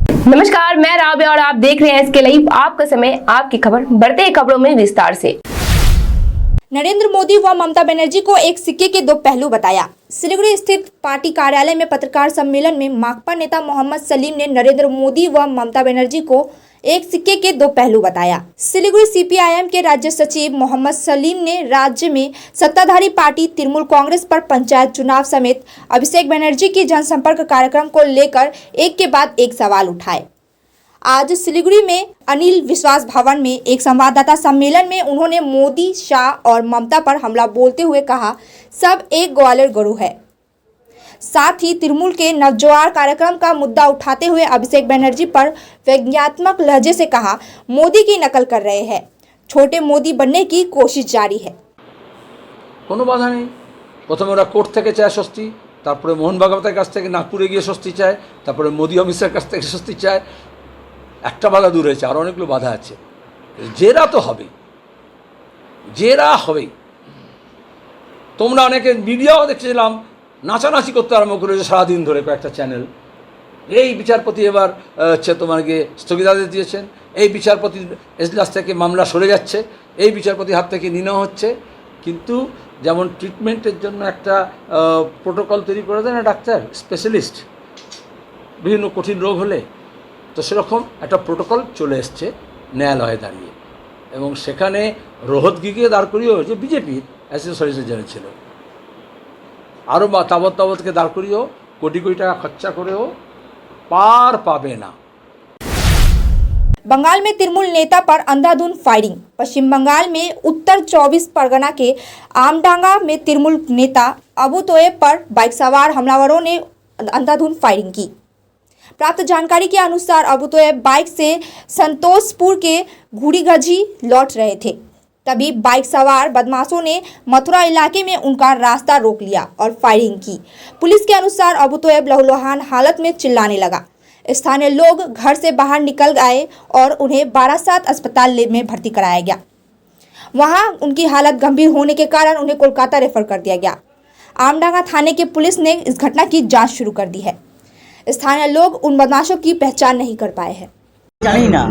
नमस्कार, मैं राबिया और आप देख रहे हैं इसके लाइव। आपका समय, आपकी खबर। बढ़ते हैं खबरों में विस्तार से। नरेंद्र मोदी व ममता बनर्जी को एक सिक्के के दो पहलू बताया। सिलीगुड़ी स्थित पार्टी कार्यालय में पत्रकार सम्मेलन में माकपा नेता मोहम्मद सलीम ने नरेंद्र मोदी व ममता बनर्जी को एक सिक्के के दो पहलू बताया। सिलीगुड़ी सीपीआईएम के राज्य सचिव मोहम्मद सलीम ने राज्य में सत्ताधारी पार्टी तृणमूल कांग्रेस पर पंचायत चुनाव समेत अभिषेक बनर्जी के जनसंपर्क कार्यक्रम को लेकर एक के बाद एक सवाल उठाए। आज सिलीगुड़ी में अनिल विश्वास भवन में एक संवाददाता सम्मेलन में उन्होंने मोदी, शाह और ममता पर हमला बोलते हुए कहा, सब एक ग्वालियर गुरु है। साथ ही तृणमूल के नवजोआर कार्यक्रम का मुद्दा उठाते हुए अभिषेक बनर्जी पर व्यंग्यात्मक लहजे से कहा, मोदी की नकल कर रहे हैं, छोटे मोदी बनने की कोशिश जारी है। কোনো বাধা নেই। প্রথমে ওরা কোর্ট থেকে চায় স্বস্তি, তারপরে মোহন ভাগবতের কাছ থেকে নাগপুরে গিয়ে স্বস্তি চায়, তারপরে মোদি অমিতের কাছ থেকে স্বস্তি চায়। একটা বাধা দূর হয়েছে, আরও অনেকগুলো বাধা আছে। জেরা তো হবেই, জেরা হবেই। তোমরা অনেকে মিডিয়াও দেখছিলাম নাচানাচি করতে আরম্ভ করেছে সারাদিন ধরে কয়েকটা চ্যানেল। এই বিচারপতি এবার তোমাকে স্থগিতাদেশ দিয়েছেন, এই বিচারপতি এজলাস থেকে মামলা সরে যাচ্ছে, এই বিচারপতির হাত থেকে নেওয়া হচ্ছে। কিন্তু যেমন ট্রিটমেন্টের জন্য একটা প্রোটোকল তৈরি করে দেয় না ডাক্তার, স্পেশালিস্ট বিভিন্ন কঠিন রোগ হলে, তো সেরকম একটা প্রোটোকল চলে এসছে ন্যায়ালয়ে দাঁড়িয়ে। এবং সেখানে রোহতগিকে দাঁড় করিয়েও যে বিজেপির অ্যাসিস্ট্যান্ট সলিসিটর জেনারেল ছিল, আরও তাবৎকে দাঁড় করিয়েও কোটি কোটি টাকা খরচা করেও पार पावे ना। बंगाल में तृणमूल नेता पर अंधाधुंध फायरिंग। पश्चिम बंगाल में उत्तर 24 परगना के आमडांगा में तृणमूल नेता अबू तोयब पर बाइक सवार हमलावरों ने अंधाधुंध फायरिंग की। प्राप्त जानकारी के अनुसार अबू तोयब बाइक से संतोषपुर के घुड़ीगजी लौट रहे थे, तभी बाइक सवार बदमाशों ने मथुरा इलाके में उनका रास्ता रोक लिया और फायरिंग की। पुलिस के अनुसार अबू तोयब लहूलुहान हालत में चिल्लाने लगा। स्थानीय लोग घर से बाहर निकल आए और उन्हें बारासात अस्पताल में भर्ती कराया गया। वहां उनकी हालत गंभीर होने के कारण उन्हें कोलकाता रेफर कर दिया गया। आमडांगा थाने की पुलिस ने इस घटना की जांच शुरू कर दी है। स्थानीय लोग उन बदमाशों की पहचान नहीं कर पाए हैं। জানি না,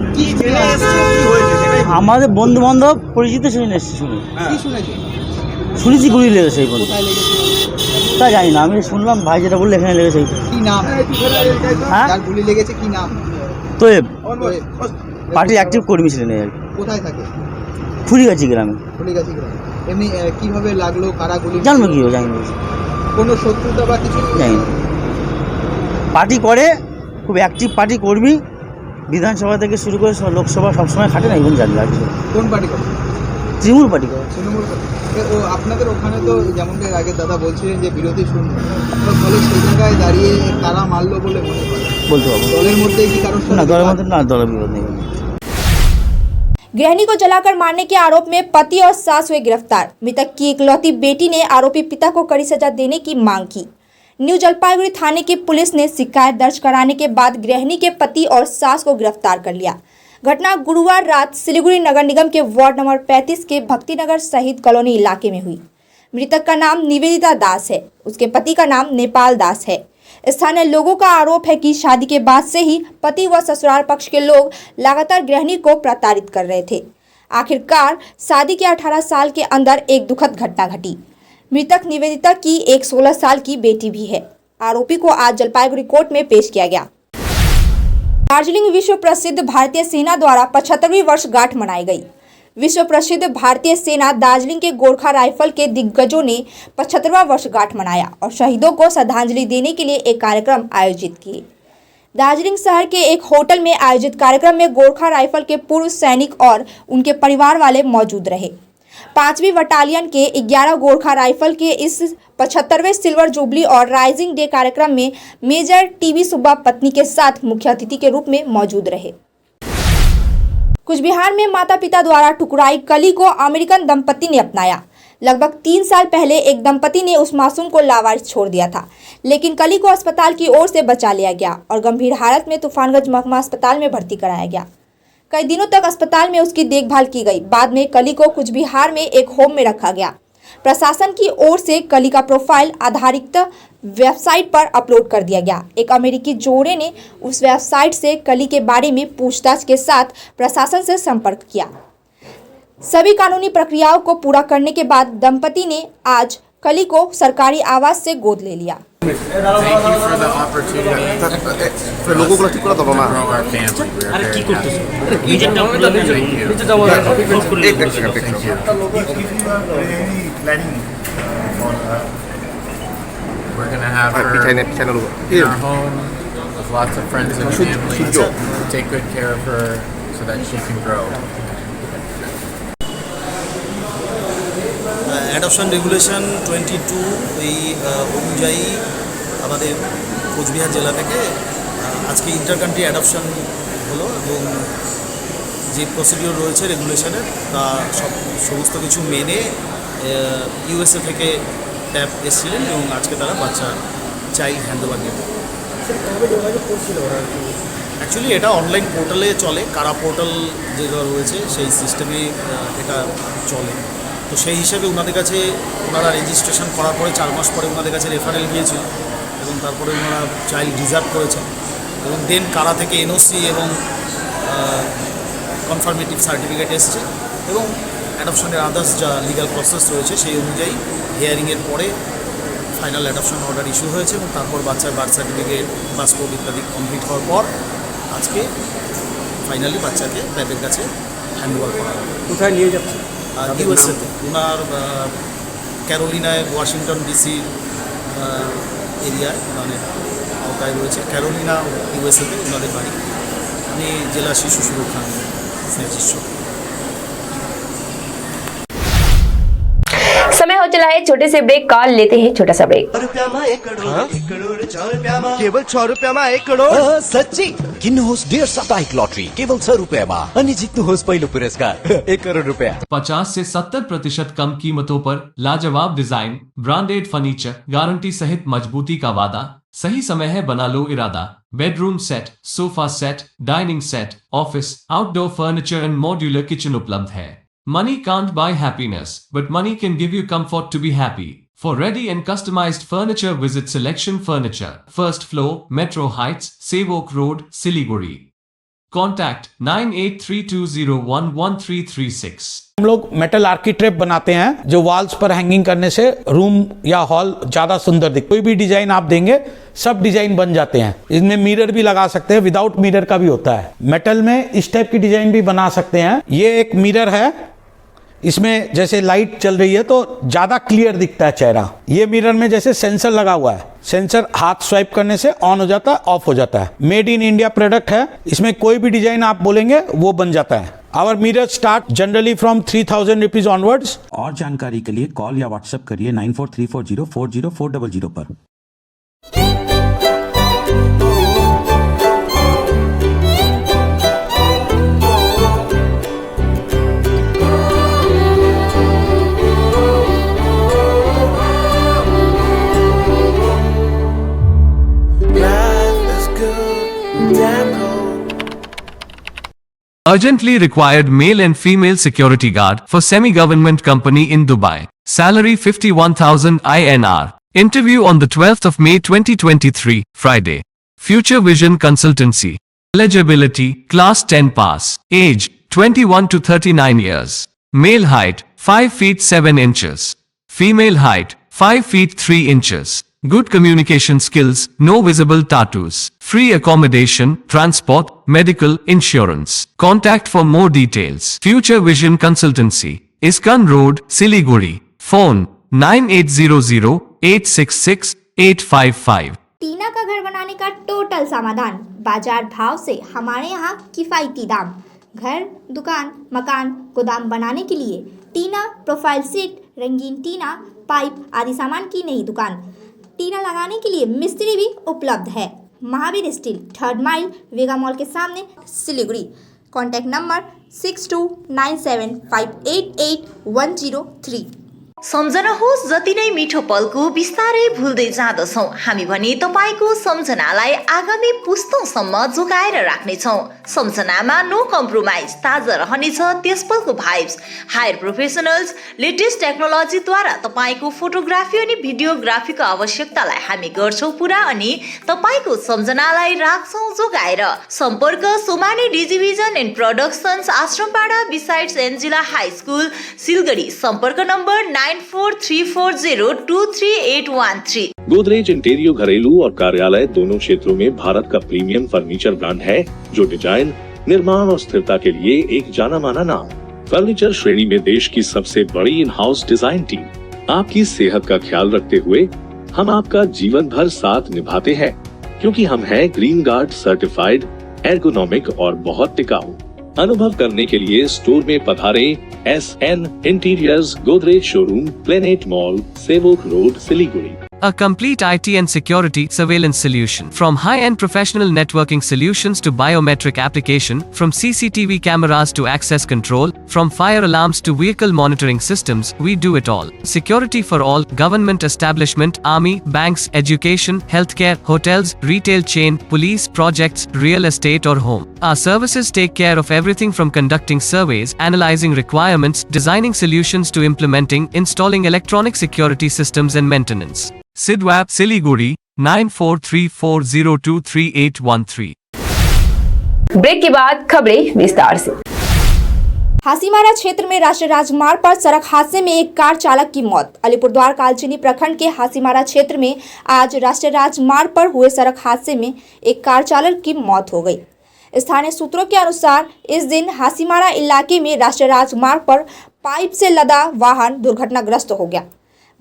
আমাদের বন্ধু বান্ধব পরিচিত শুনে শুনেছি গুলি লেগেছে এই বন্ধু, তা জানি না, আমি শুনলাম ভাই যেটা বললে এখানে লেগেছে। কি নাম? হ্যাঁ, গুলি লেগেছে কি নাম? তোয়েব, পার্টির অ্যাক্টিভ কর্মী ছিলেন। আর কোথায় থাকে? ফুরিগাছি গ্রামে। ফুরিগাছি গ্রামে। এমনি কিভাবে লাগলো, কারা গুলি? জানবো কি জানি না, কোনো শত্রুতা বা কিছু জানি না। পার্টি করে, খুব অ্যাক্টিভ পার্টি কর্মী, বিধানসভা থেকে শুরু করে লোকসভা সবসময় খাটে না, এখন জানি লাগছে। কোন পার্টি করে? তৃণমূল পার্টি করে। তৃণমূল পার্টি। ও আপনাদের ওখানে তো যেমনটা আগে দাদা বলছিলেন যে বিরোধী শূন্য, ফলে সেই জায়গায় দাঁড়িয়ে কারা মারলো বলে মনে হয় বলতে পারবো। দলের মধ্যে কি কারণ? না, দলের মধ্যে না, দলের বিরোধ নেই। गृहिणी को जलाकर मारने के आरोप में पति और सास हुए गिरफ्तार। मृतक की इकलौती बेटी ने आरोपी पिता को कड़ी सजा देने की मांग की। न्यू जलपाईगुड़ी थाने की पुलिस ने शिकायत दर्ज कराने के बाद गृहिणी के पति और सास को गिरफ्तार कर लिया। घटना गुरुवार रात सिलीगुड़ी नगर निगम के वार्ड नंबर 35 के भक्तिनगर शहीद कॉलोनी इलाके में हुई। मृतक का नाम निवेदिता दास है, उसके पति का नाम नेपाल दास है। स्थानीय लोगों का आरोप है कि शादी के बाद से ही पति व ससुराल पक्ष के लोग लगातार गृहिणी को प्रताड़ित कर रहे थे। आखिरकार शादी के 18 साल के अंदर एक दुखद घटना घटी। मृतक निवेदिता की एक 16 साल की बेटी भी है। आरोपी को आज जलपाईगुड़ी कोर्ट में पेश किया गया। दार्जिलिंग विश्व प्रसिद्ध भारतीय सेना द्वारा 75वीं वर्षगांठ मनाई गई। विश्व प्रसिद्ध भारतीय सेना दार्जिलिंग के गोरखा राइफल के दिग्गजों ने 75वां वर्षगांठ मनाया और शहीदों को श्रद्धांजलि देने के लिए एक कार्यक्रम आयोजित किए। दार्जिलिंग शहर के एक होटल में आयोजित कार्यक्रम में गोरखा राइफल के पूर्व सैनिक और उनके परिवार वाले मौजूद रहे। 5वीं बटालियन के 11 गोरखा राइफल के इस 75वें सिल्वर जुबली और राइजिंग डे कार्यक्रम में मेजर टीबी सुब्बा पत्नी के साथ मुख्य अतिथि के रूप में मौजूद रहे। कुछ बिहार में माता पिता द्वारा ठुकराई कली को अमेरिकन दंपति ने अपनाया। लगभग 3 साल पहले एक दंपति ने उस मासूम को लावारिस छोड़ दिया था, लेकिन कली को अस्पताल की ओर से बचा लिया गया और गंभीर हालत में तूफानगंज महकमा अस्पताल में भर्ती कराया गया। कई दिनों तक अस्पताल में उसकी देखभाल की गई। बाद में कली को कुछ बिहार में एक होम में रखा गया। प्रशासन की ओर से कली का प्रोफाइल आधारित वेबसाइट पर अपलोड कर दिया गया। एक अमेरिकी जोड़े ने उस वेबसाइट से कली के बारे में पूछताछ के साथ प्रशासन से संपर्क किया। सभी कानूनी प्रक्रियाओं को पूरा करने के बाद दंपति ने आज कली को सरकारी आवास से गोद ले लिया। Thank you for the opportunity to grow our family. We're very happy. Thank you. We're gonna have her in our home with lots of friends and family. Take good care of her so that she can grow. Adoption regulation 22 এই অনুযায়ী আমাদের কোচবিহার জেলা থেকে আজকে inter country adoption হলো এবং যে procedure রয়েছে রেগুলেশনের তা সমস্ত কিছু মেনে ইউএসএ থেকে ট্যাপ এসেছিলেন এবং আজকে তারা বাচ্চা চাইল্ড হ্যান্ডওভার নেবে। অ্যাকচুয়ালি এটা অনলাইন পোর্টালে চলে, কারা পোর্টাল যেগুলো রয়েছে সেই সিস্টেমে এটা চলে। তো সেই হিসেবে ওনারা রেজিস্ট্রেশন করার পরে 4 মাস পরে ওনাদের কাছে রেফারেল গিয়েছিল এবং তারপরে ওনারা চাইল্ড রিজার্ভ করেছেন এবং দেন কারা থেকে এনওসি এবং কনফার্মেটিভ সার্টিফিকেট এসছে এবং অ্যাডপশনের আদার্স যা লিগাল প্রসেস রয়েছে সেই অনুযায়ী হিয়ারিংয়ের পরে ফাইনাল অ্যাডপশন অর্ডার ইস্যু হয়েছে এবং তারপর বাচ্চার বার্থ সার্টিফিকেট, পাসপোর্ট ইত্যাদি কমপ্লিট হওয়ার পর আজকে ফাইনালি বাচ্চাকে ট্যাবের কাছে হ্যান্ডওভার করা হবে। কোথায় নিয়ে যাচ্ছে? ইউএসএতে ওনার ক্যারোলিনায় ওয়াশিংটন ডিসির এরিয়ায় মানে আওতায় রয়েছে ক্যারোলিনা ইউএসএতে ওনাদের বাড়ি। উনি জেলা শিশু সুরক্ষা ন্যায়াধীশ। समय हो चला है छोटे से ब्रेक का, लेते हैं छोटा सा ब्रेक। केवल 6 रुपयामा 1 करोड सच्ची किन्नुहोस् डेढ साप्ताहिक लटरी केवल 6 रुपयामा अनि जित्नुहोस् पहिलो पुरस्कार 1 करोड रुपया। 50 से 70% कम कीमतों पर लाजवाब डिजाइन, ब्रांडेड फर्नीचर, गारंटी सहित मजबूती का वादा। सही समय है, बना लो इरादा। Bedroom set, sofa set, dining set, office, outdoor furniture and modular kitchen उपलब्ध है। Money can't buy happiness, but money can give you comfort to be happy. For ready and customized furniture, visit Selection Furniture, first floor, Metro Heights, Sevok Road, Siliguri. Contact 9832011336. हम लोग metal आर्किट्रेप बनाते हैं जो walls पर hanging करने से room या hall ज्यादा सुंदर दिखे। कोई भी डिजाइन आप देंगे सब डिजाइन बन जाते हैं। इसमें मिरर भी लगा सकते हैं, विदाउट मिरर का भी होता है। मेटल में इस टाइप की डिजाइन भी बना सकते हैं। ये एक मिरर है, इसमें जैसे लाइट चल रही है तो ज्यादा क्लियर दिखता है चेहरा। ये मिरर में जैसे सेंसर लगा हुआ है, सेंसर हाथ स्वाइप करने से ऑन हो जाता है, ऑफ हो जाता है। मेड इन इंडिया प्रोडक्ट है, इसमें कोई भी डिजाइन आप बोलेंगे वो बन जाता है। Our mirror start generally from 3000 rupees onwards. और जानकारी के लिए कॉल या व्हाट्सएप करिए 9434040400 पर। Urgently required male and female security guard for semi-government company in Dubai. Salary 51,000 INR. Interview on the 12th of May 2023, Friday. Future Vision Consultancy. Eligibility, Class 10 pass. Age, 21 to 39 years. Male height, 5 feet 7 inches. Female height, 5 feet 3 inches. Good communication skills, no visible tattoos. Free accommodation, transport, medical, insurance. Contact for more details. Future Vision Consultancy. Iskan Road, Siliguri. Phone 9800-866-855. टीना का घर बनाने का total समाधान, बाजार भाव से हमारे यहाँ किफ़ायती दाम। घर, दुकान, मकान, गोदाम बनाने के लिए टीना, प्रोफाइल सीट, रंगीन टीना, पाइप आदि सामान की नई दुकान। टीना लगाने के लिए मिस्त्री भी उपलब्ध है। महावीर स्टील, 3rd माइल, वेगा मॉल के सामने, सिलीगुड़ी। Contact number 6297588103। सम्झनुहोस् जति नै मिठो पलको बिस्तारै भुल्दै जाँदछौँ हामी भने तपाईँको सम्झनालाई आगामी पुस्तौँसम्म जोगाएर राख्नेछौँ। सम्झनामा नो कम्प्रोमाइज, ताजा रहनेछ त्यस पलको भाइब्स। हायर प्रोफेसनल्स लेटेस्ट टेक्नोलोजीद्वारा तपाईँको फोटोग्राफी अनि भिडियोग्राफीको आवश्यकतालाई हामी गर्छौँ पुरा अनि तपाईँको सम्झनालाई राख्छौँ जोगाएर। सम्पर्क Somani digivision and productions, Ashrampara besides Angela high school, Siliguri. सम्पर्क नम्बर 9434023813। गोदरेज इंटीरियर घरेलू और कार्यालय दोनों क्षेत्रों में भारत का प्रीमियम फर्नीचर ब्रांड है, जो डिजाइन, निर्माण और स्थिरता के लिए एक जाना माना नाम। फर्नीचर श्रेणी में देश की सबसे बड़ी इन हाउस डिजाइन टीम। आपकी सेहत का ख्याल रखते हुए हम आपका जीवन भर साथ निभाते हैं, क्योंकि हम हैं ग्रीन गार्ड सर्टिफाइड, एर्गोनॉमिक और बहुत टिकाऊ। अनुभव करने के लिए स्टोर में पधारें। SN interiors, Godrej showroom, planet mall, Sevoke road, Siliguri. A complete IT and security surveillance solution. From high-end professional networking solutions to biometric application, from CCTV cameras to access control, from fire alarms to vehicle monitoring systems, we do it all. Security for all, government establishment, army, banks, education, healthcare, hotels, retail chain, police, projects, real estate or home. Our services take care of everything from conducting surveys, analyzing requirements, designing solutions to implementing, installing electronic security systems and maintenance. Sidwap, Siliguri, 9434023813। Break के बाद खबरें विस्तार से। हासीमारा क्षेत्र में राष्ट्रीय राजमार्ग पर सड़क हादसे में एक कार चालक की मौत। अलीपुरद्वार कालचिनी प्रखंड के हासीमारा क्षेत्र में आज राष्ट्रीय राजमार्ग पर हुए सड़क हादसे में एक कार चालक की मौत हो गई। स्थानीय सूत्रों के अनुसार इस दिन हासीमारा इलाके में राष्ट्रीय राजमार्ग पर पाइप से लदा वाहन दुर्घटनाग्रस्त हो गया।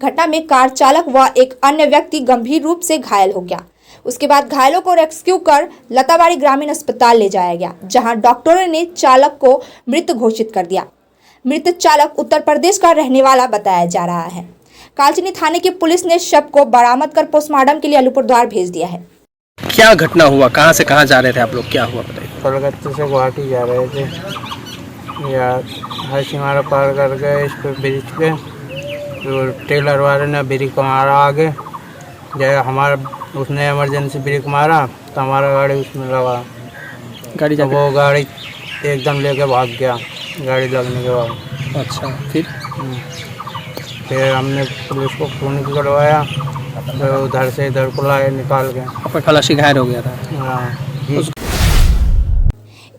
घटना में कार चालक व एक अन्य व्यक्ति गंभीर रूप से घायल हो गया। उसके बाद घायलों को रेस्क्यू कर लताबाड़ी ग्रामीण अस्पताल ले जाया गया, जहां डॉक्टरों ने चालक को मृत घोषित कर दिया। मृत चालक उत्तर प्रदेश का रहने वाला बताया जा रहा है। कालचिनी थाने की पुलिस ने शव को बरामद कर पोस्टमार्टम के लिए अलीपुरद्वार भेज दिया है। क्या घटना हुआ, कहां से कहां जा रहे थे आप लोग, क्या हुआ बताइए? कलकत्ता से गुवाहाटी जा रहे थे, या हासीमारा पार कर गए इस पर ब्रिज पे, तो टेलर वाले ने ब्रेक मारा आगे, जब हमारा उसने इमरजेंसी ब्रेक मारा तो हमारा गाड़ी उसमें लगा, गाड़ी तो वो गाड़ी एकदम लेके भाग गया गाड़ी लगने के बाद। अच्छा, फिर हमने पुलिस को फ़ोन करवाया, तो उधर से इधर को लाए निकाल के। आपका खलासी घायल हो गया था? हाँ।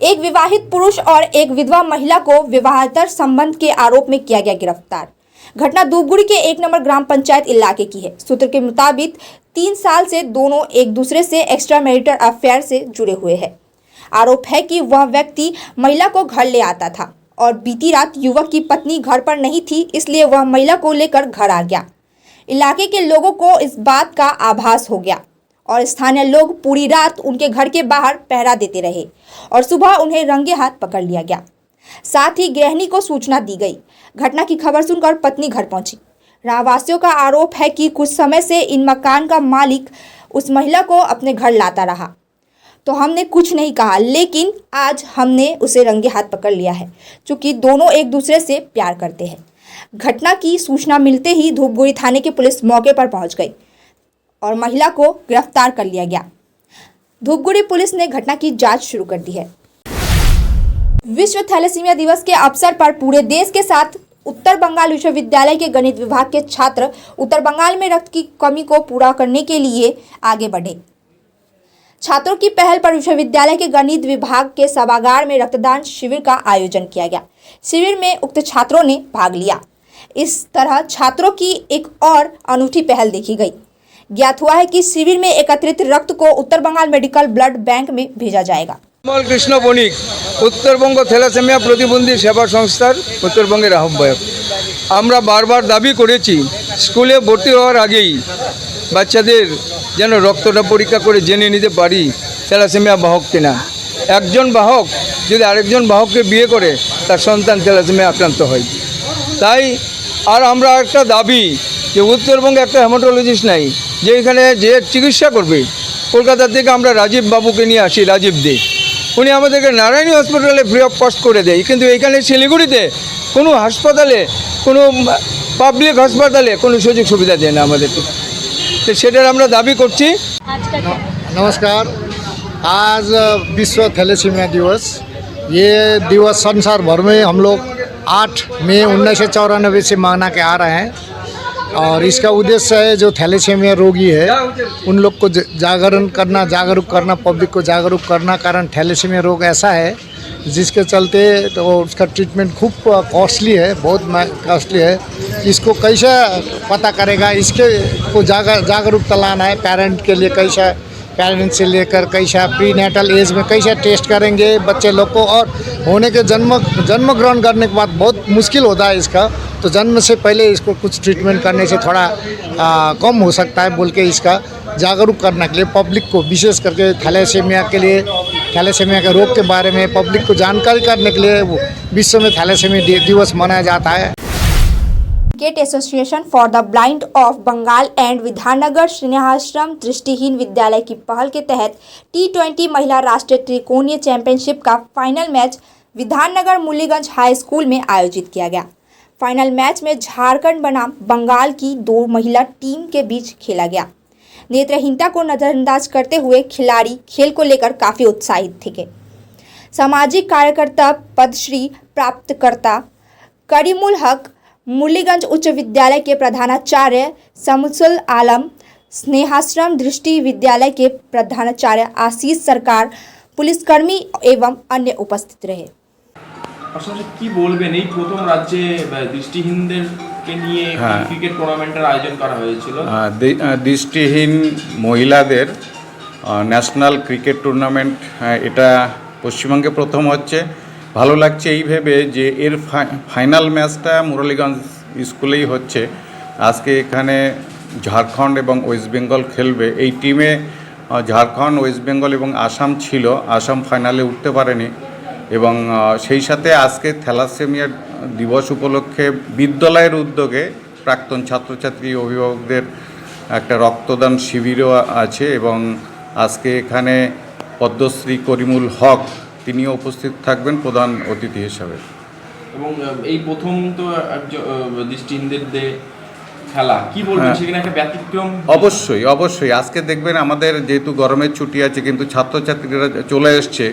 एक विवाहित पुरुष और एक विधवा महिला को विवाहेतर संबंध के आरोप में किया गया गिरफ्तार। घटना धूपगुड़ी के 1 नंबर ग्राम पंचायत इलाके की है। सूत्र के मुताबिक 3 साल से दोनों एक दूसरे से एक्स्ट्रा मैरिटल अफेयर से जुड़े हुए हैं। आरोप है कि वह व्यक्ति महिला को घर ले आता था और बीती रात युवक की पत्नी घर पर नहीं थी, इसलिए वह महिला को लेकर घर आ गया। इलाके के लोगों को इस बात का आभास हो गया और स्थानीय लोग पूरी रात उनके घर के बाहर पहरा देते रहे और सुबह उन्हें रंगे हाथ पकड़ लिया गया। साथ ही गृहिणी को सूचना दी गई। घटना की खबर सुनकर पत्नी घर पहुंची। रहवासियों का आरोप है कि कुछ समय से इन मकान का मालिक उस महिला को अपने घर लाता रहा, तो हमने कुछ नहीं कहा, लेकिन आज हमने उसे रंगे हाथ पकड़ लिया है, क्योंकि दोनों एक दूसरे से प्यार करते हैं। घटना की सूचना मिलते ही धूपगुड़ी थाने की पुलिस मौके पर पहुंच गई और महिला को गिरफ्तार कर लिया गया। धूपगुड़ी पुलिस ने घटना की जांच शुरू कर दी है। विश्व थैलेसीमिया दिवस के अवसर पर पूरे देश के साथ उत्तर बंगाल विश्वविद्यालय के गणित विभाग के छात्र उत्तर बंगाल में रक्त की कमी को पूरा करने के लिए आगे बढ़े। छात्रों की पहल पर विश्वविद्यालय के गणित विभाग के सभागार में रक्तदान शिविर का आयोजन किया गया। शिविर में उक्त छात्रों ने भाग लिया। इस तरह छात्रों की एक और अनूठी पहल देखी गई। ज्ञात हुआ है कि शिविर में एकत्रित रक्त को उत्तर बंगाल मेडिकल ब्लड बैंक में भेजा जाएगा। कृष्ण बणिक, उत्तरबंग थैलासेमिया प्रतिबंधी सेवा संस्थार उत्तरबंगेर आह्वायक। আমরা বারবার দাবি করেছি স্কুলে ভর্তি হওয়ার আগেই বাচ্চাদের যেন রক্তটা পরীক্ষা করে জেনে নিতে পারি থ্যালাসেমিয়া বাহক কিনা। একজন বাহক যদি আরেকজন বাহককে বিয়ে করে তার সন্তান থ্যালাসেমিয়া আক্রান্ত হয়। তাই আর আমরা একটা দাবি যে উত্তরবঙ্গে একটা হেমাটোলজিস্ট নাই, যে এখানে যে চিকিৎসা করবে। কলকাতা থেকে আমরা রাজীব বাবুকে নিয়ে আসি, রাজীব দে, উনি আমাদেরকে নারায়ণী হসপিটালে ফ্রি অফ কস্ট করে দেয়, কিন্তু এখানে শিলিগুড়িতে কোনো হাসপাতালে কোনো পাবলিক হাসপাতালে কোনো সুযোগ সুবিধা দেয় না আমাদেরকে, তো সেটার আমরা দাবি করছি। नमस्कार, आज विश्व थैलेसीमिया दिवस। ये दिवस संसार भर में हम लोग 8 मई 1994 से मना के आ रहे हैं और इसका उद्देश्य है जो थैलेसीमिया रोगी है उन लोग को जागरूक करना, पब्लिक को जागरूक करना। कारण थैलेसीमिया रोग ऐसा है जिसके चलते तो उसका ट्रीटमेंट खूब कॉस्टली है, बहुत कॉस्टली है। इसको कैसा पता करेगा, इसके को जागरूकता लाना है पेरेंट के लिए। कैसा पेरेंट्स से लेकर कैसा प्री नेटल एज में कैसा टेस्ट करेंगे बच्चे लोग को, और होने के जन्म ग्रहण करने के बाद बहुत मुश्किल होता है इसका, तो जन्म से पहले इसको कुछ ट्रीटमेंट करने से थोड़ा कम हो सकता है बोल के इसका जागरूक करने के लिए पब्लिक को, विशेष करके थैलेसीमिया के लिए, थैलेसीमिया के रोग के बारे में पब्लिक को जानकारी करने के लिए विश्व में थैलेसीमिया दिवस मनाया जाता है। Cricket association for the blind of Bengal and Bidhannagar Snehashram दृष्टिहीन विद्यालय की पहल के तहत T20 महिला राष्ट्रीय त्रिकोणीय चैंपियनशिप का final match Bidhannagar Murliganj high school में आयोजित किया गया। फाइनल मैच में झारखंड बनाम बंगाल की 2 महिला टीम के बीच खेला गया। नेत्रहीनता को नज़रअंदाज करते हुए खिलाड़ी खेल को लेकर काफ़ी उत्साहित थे। सामाजिक कार्यकर्ता पद्मश्री प्राप्तकर्ता करीमुल हक, मुरलीगंज उच्च विद्यालय के प्रधानाचार्य शमसुल आलम, स्नेहाश्रम दृष्टि विद्यालय के प्रधानाचार्य आशीष सरकार, पुलिसकर्मी एवं अन्य उपस्थित रहे। আসলে কি বলবেন, এই প্রথম রাজ্যে দৃষ্টিহীনদেরকে নিয়ে ক্রিকেট টুর্নামেন্টের আয়োজন করা হয়েছিল। দৃষ্টিহীন মহিলাদের ন্যাশনাল ক্রিকেট টুর্নামেন্ট এটা পশ্চিমবঙ্গে প্রথম হচ্ছে। ভালো লাগছে এই ভেবে যে এর ফাইনাল ম্যাচটা মুরলীগঞ্জ স্কুলেই হচ্ছে। আজকে এখানে ঝাড়খণ্ড এবং ওয়েস্ট বেঙ্গল খেলবে। এই টিমে ঝাড়খণ্ড, ওয়েস্ট বেঙ্গল এবং আসাম ছিল। আসাম ফাইনালে উঠতে পারেনি এবং সেই সাথে আজকে থ্যালাসেমিয়া দিবস উপলক্ষে বিদ্যালয়ের উদ্যোগে প্রাক্তন ছাত্রছাত্রী অভিভাবকদের একটা রক্তদান শিবিরও আছে এবং আজকে এখানে পদ্মশ্রী করিমুল হক তিনিও উপস্থিত থাকবেন প্রধান অতিথি হিসাবে। এবং এই প্রথম তো দৃষ্টিহীনদের খেলা, কি বলবেন সেখানে একটা ব্যতিক্রম? অবশ্যই আজকে দেখবেন আমাদের যেহেতু গরমের ছুটি আছে কিন্তু ছাত্রছাত্রীরা চলে এসছে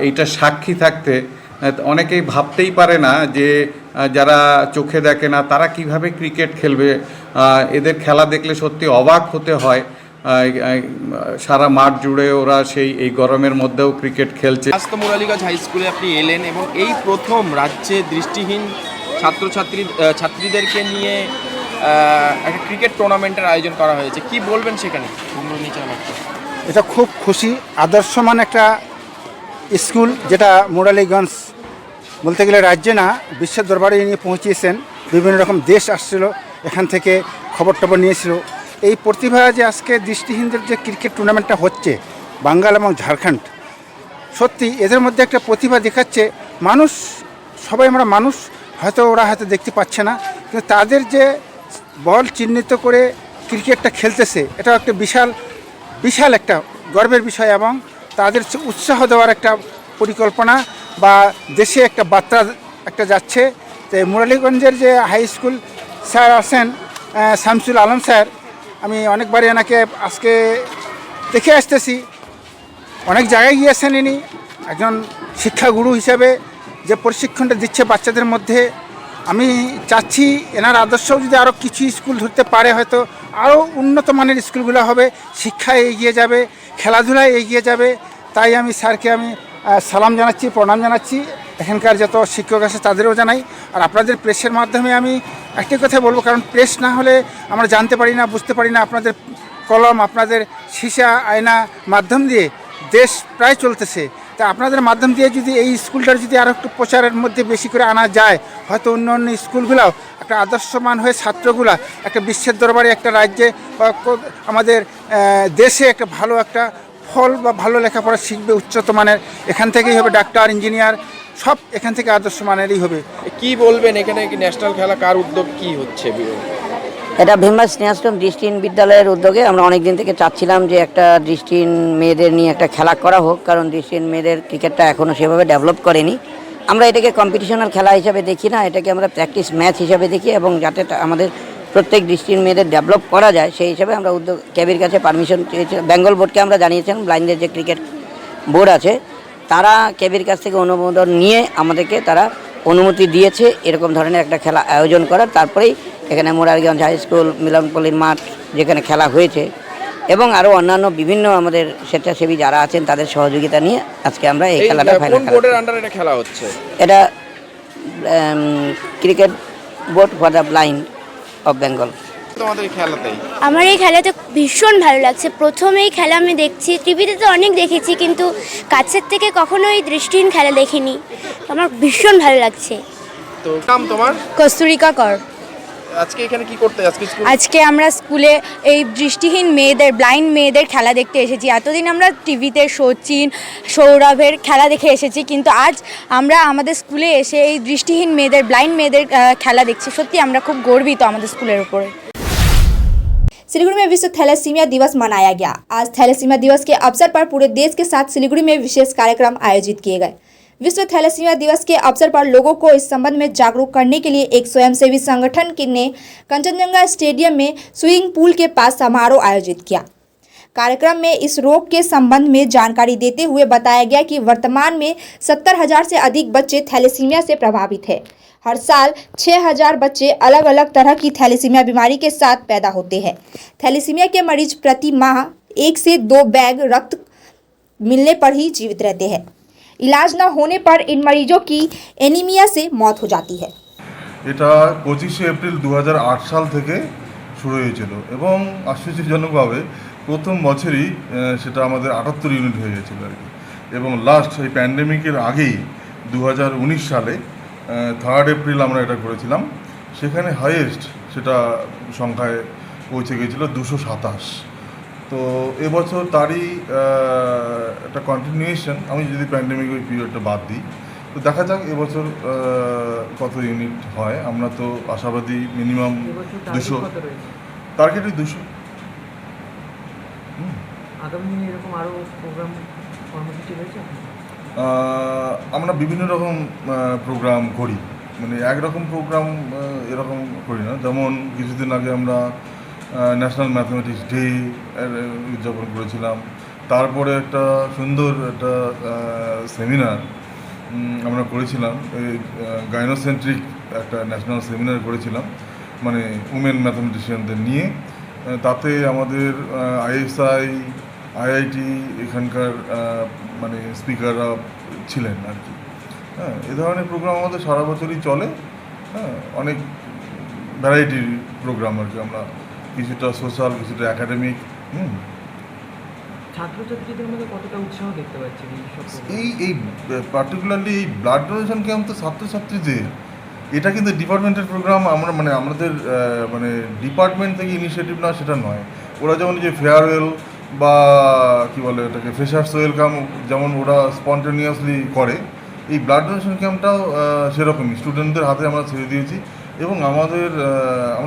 এইটা সাক্ষী থাকতে। অনেকেই ভাবতেই পারে না যে যারা চোখে দেখে না তারা কিভাবে ক্রিকেট খেলবে। এদের খেলা দেখলে সত্যি অবাক হতে হয়। সারা মাঠ জুড়ে ওরা এই গরমের মধ্যেও ক্রিকেট খেলছে। আজ তো মুরালিগঞ্জ হাই স্কুলে আপনি এলেন এবং এই প্রথম রাজ্যে দৃষ্টিহীন ছাত্রীদেরকে নিয়ে একটা ক্রিকেট টুর্নামেন্টের আয়োজন করা হয়েছে, কি বলবেন সেখানে? এটা খুব খুশি, আদর্শমান একটা স্কুল যেটা মুরালিগঞ্জ বলতে গেলে রাজ্যে না বিশ্বের দরবারে নিয়ে পৌঁছিয়েছেন। বিভিন্ন রকম দেশ আসছিল, এখান থেকে খবর টবর নিয়েছিল। এই প্রতিভা যে আজকে দৃষ্টিহীনদের যে ক্রিকেট টুর্নামেন্টটা হচ্ছে বাঙ্গাল এবং ঝাড়খণ্ড, সত্যি এদের মধ্যে একটা প্রতিভা দেখাচ্ছে। মানুষ, সবাই আমরা মানুষ, হয়তো ওরা হয়তো দেখতে পাচ্ছে না, কিন্তু তাদের যে বল চিহ্নিত করে ক্রিকেটটা খেলতেছে এটা একটা বিশাল একটা গর্বের বিষয় এবং তাদের উৎসাহ দেওয়ার একটা পরিকল্পনা বা দেশে একটা বার্তা একটা যাচ্ছে। তো মুরালিগঞ্জের যে হাই স্কুল স্যার আছেন শামসুল আলম স্যার, আমি অনেকবারই এনাকে আজকে দেখে আসতেছি, অনেক জায়গায় গিয়েছেন। ইনি একজন শিক্ষাগুরু হিসেবে যে প্রশিক্ষণটা দিচ্ছে বাচ্চাদের মধ্যে, আমি চাচ্ছি এনার আদর্শও যদি আরও কিছু স্কুল ধরতে পারে হয়তো আরও উন্নত মানের স্কুলগুলো হবে, শিক্ষায় এগিয়ে যাবে, খেলাধুলায় এগিয়ে যাবে। তাই আমি স্যারকে আমি সালাম জানাচ্ছি, প্রণাম জানাচ্ছি। এখানকার যত শিক্ষক আছে তাদেরও জানাই। আর আপনাদের প্রেসের মাধ্যমে আমি একটি কথা বলবো, কারণ প্রেস না হলে আমরা জানতে পারি না, বুঝতে পারি না। আপনাদের কলম, আপনাদের সীসা আয়না মাধ্যম দিয়ে দেশ প্রায় চলতেছে। তা আপনাদের মাধ্যম দিয়ে যদি এই স্কুলটার যদি আরও একটু প্রচারের মধ্যে বেশি করে আনা যায়, হয়তো অন্য অন্য স্কুলগুলাও একটা আদর্শমান হয়ে ছাত্রগুলা একটা বিশ্বের দরবারে একটা রাজ্যে বা আমাদের দেশে একটা ভালো একটা ফল বা ভালো লেখাপড়া শিখবে, উচ্চত মানের। এখান থেকেই হবে ডাক্তার, ইঞ্জিনিয়ার, সব এখান থেকে আদর্শ মানেরই হবে। কি বলবেন এখানে ন্যাশনাল খেলা কার উদ্যোগ, কি হচ্ছে? এটা ভীমবাস স্নেহাশ্রম দৃষ্টিহীন বিদ্যালয়ের উদ্যোগে। আমরা অনেক দিন থেকে চাচ্ছিলাম যে একটা দৃষ্টিহীন মেয়েদের নিয়ে একটা খেলা করা হোক, কারণ দৃষ্টিহীন মেয়েদের ক্রিকেটটা এখনও সেভাবে ডেভেলপ করেনি। আমরা এটাকে কম্পিটিশনাল খেলা হিসাবে দেখি না, এটাকে আমরা প্র্যাকটিস ম্যাচ হিসাবে দেখি, এবং যাতে আমাদের প্রত্যেক ডিস্ট্রিক্ট মেয়েদের ডেভেলপ করা যায় সেই হিসাবে আমরা উদ্যোগ কেবির কাছে পারমিশন চেয়েছিলাম। বেঙ্গল বোর্ডকে আমরা জানিয়েছিলাম, ব্লাইন্ডদের যে ক্রিকেট বোর্ড আছে তারা কেবির কাছ থেকে অনুমোদন নিয়ে আমাদেরকে তারা অনুমতি দিয়েছে এরকম ধরনের একটা খেলা আয়োজন করার। তারপরেই এখানে মোরারগঞ্জ হাই স্কুল, মিলনপল্লীর মাঠ যেখানে খেলা হয়েছে, এবং আরও অন্যান্য বিভিন্ন আমাদের স্বেচ্ছাসেবী যারা আছেন তাদের সহযোগিতা নিয়ে আজকে আমরা এই খেলাটা ফাইনাল খেলা হচ্ছে? এটা cricket board for the blind of Bengal. তোমাদের খেলাতে আমার এই খেলাতে ভীষণ ভালো লাগছে। প্রথমেই খেলা আমি দেখছি, টিভিতে তো অনেক দেখেছি, কিন্তু কাছের থেকে কখনো এই দৃষ্টিহীন খেলা দেখিনি। আমার ভীষণ ভালো লাগছে। তো নাম তোমার? কস্তুরিকা কর। আজকে এখানে কি করতে? আজকে আমরা স্কুলে এই দৃষ্টিহীন মেয়েদের, ব্লাইন্ড মেয়েদের খেলা দেখতে এসেছি। এতদিন আমরা টিভিতে সচিন, সৌরভের খেলা দেখে এসেছি, কিন্তু আজ আমরা আমাদের স্কুলে এসে এই দৃষ্টিহীন মেয়েদের, ब्लाइंड मेয়েদের খেলা দেখছি। সত্যি আমরা খুব গর্বিত আমাদের স্কুলের উপরে। सिलीगुड़ी में विश्व थैलेसीमिया दिवस मनाया गया। आज थैलेसीमिया दिवस के अवसर पर पूरे देश के साथ सिलीगुड़ी में विशेष कार्यक्रम आयोजित किए गए। विश्व थैलेसीमिया दिवस के अवसर पर लोगों को इस संबंध में जागरूक करने के लिए एक स्वयंसेवी संगठन ने कंचनजंगा स्टेडियम में स्विमिंग पूल के पास समारोह आयोजित किया। कार्यक्रम में इस रोग के संबंध में जानकारी देते हुए बताया गया कि वर्तमान में 70,000 से अधिक बच्चे थैलेसीमिया से प्रभावित है। हर साल 6,000 बच्चे अलग अलग तरह की थैलेसीमिया बीमारी के साथ पैदा होते हैं। थैलेसीमिया के मरीज प्रति माह 1 से 2 बैग रक्त मिलने पर ही जीवित रहते हैं। इलाज न होने पर इन मरीजों की एनीमिया से मौत हो जाती है। এটা 25শে এপ্রিল 2008 সাল থেকে শুরু হয়েছিল এবং আশ্চর্যজনকভাবে প্রথম বছরই সেটা আমাদের 78 ইউনিট হয়ে গেছিল আর কি। এবং লাস্ট এই প্যান্ডেমিকের আগেই 2019 সালে 3 এপ্রিল আমরা এটা করেছিলাম। সেখানে হাইয়েস্ট সেটা সংখ্যায় পৌঁছে গিয়েছিল 227। তো এবছর তারই একটা কন্টিনিউয়েশন, আমি যদি প্যান্ডেমিক ওই পিরিয়ডটা বাদ দিই, তো দেখা যাক এবছর কত ইউনিট হয়। আমরা তো আশাবাদী মিনিমাম 200, টার্গেটই 200। আগামী দিনে এরকম আরও প্রোগ্রাম কর্মসূচি রয়েছে? আমরা বিভিন্ন রকম প্রোগ্রাম করি, মানে একরকম প্রোগ্রাম এরকম করি না। যেমন কিছুদিন আগে আমরা ন্যাশনাল ম্যাথমেটিক্স ডে উদযাপন করেছিলাম। তারপরে একটা সুন্দর একটা সেমিনার আমরা করেছিলাম, এই গাইনোসেন্ট্রিক একটা ন্যাশনাল সেমিনার করেছিলাম, মানে উমেন ম্যাথমেটিশিয়ানদের নিয়ে। তাতে আমাদের ISI, IIT এখানকার মানে স্পিকাররা ছিলেন আর কি। হ্যাঁ, এ ধরনের প্রোগ্রাম আমাদের সারা বছরই চলে। হ্যাঁ, অনেক ভ্যারাইটির প্রোগ্রাম আর কি। আমরা কিছুটা সোশ্যাল, কিছুটা একাডেমিক। ছাত্রছাত্রীদের মধ্যে কতটা উৎসাহ দেখতে পাচ্ছেন এই পার্টিকুলারলি এই ব্লাড ডোনেশন ক্যাম্প তো ছাত্রছাত্রীদের, এটা কিন্তু ডিপার্টমেন্টের প্রোগ্রাম। আমরা মানে আমাদের মানে ডিপার্টমেন্ট থেকে ইনিশিয়েটিভ না সেটা নয়। ওরা যেমন যে ফেয়ারওয়েল বা কী বলে এটাকে ফ্রেশার্স ওয়েলকাম যেমন ওরা স্পন্টেনিয়াসলি করে, এই ব্লাড ডোনেশন ক্যাম্পটাও সেরকমই স্টুডেন্টদের হাতে আমরা ছেড়ে দিয়েছি। এবং আমরা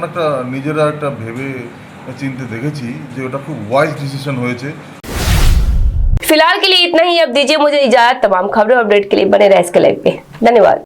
একটা নিজেরা একটা ভেবে চিন্তে দেখেছি যে ওটা খুব ওয়াইজ ডিসিশন হয়েছে। फिलहाल के लिए इतना ही। अब दीजिए मुझे इजाजत। तमाम खबरों अपडेट के लिए बने रहे इसके लाइव पे। धन्यवाद।